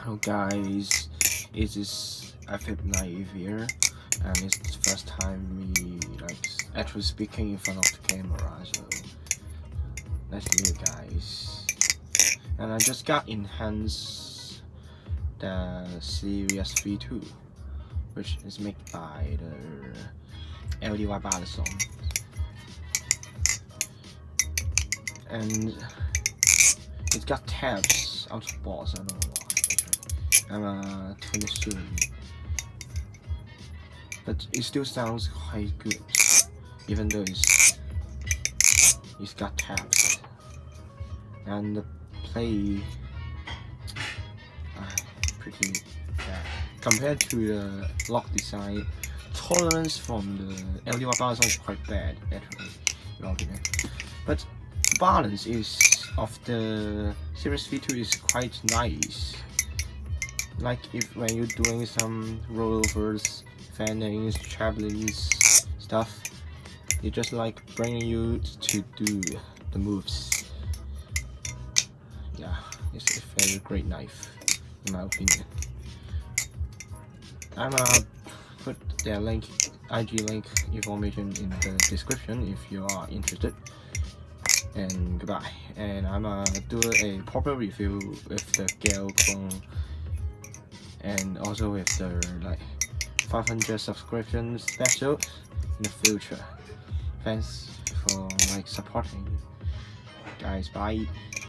Hello guys, it is Naive here, and it's the first time me actually speaking in front of the camera, so nice to meet you guys. And I just got enhanced the Sirius V2, which is made by the LDY balisong, and it's got tabs out of box. I don't know why. I'm a 20 soon, but it still sounds quite good, even though it's got tabs, and the play pretty bad compared to the lock design. Tolerance from the LDY balance is quite bad, actually, in my opinion. But balance of the Sirius V2 is quite nice. Like when you're doing some rollovers, fannings, trampolines stuff, it just like bringing you to do the moves. Yeah, it's a very great knife, in my opinion. I'm gonna put their IG link information in the description if you are interested. And goodbye. And I'm gonna do a proper review with the Gale clone, and also with the 500 subscription special in the future. Thanks for supporting, guys. Bye.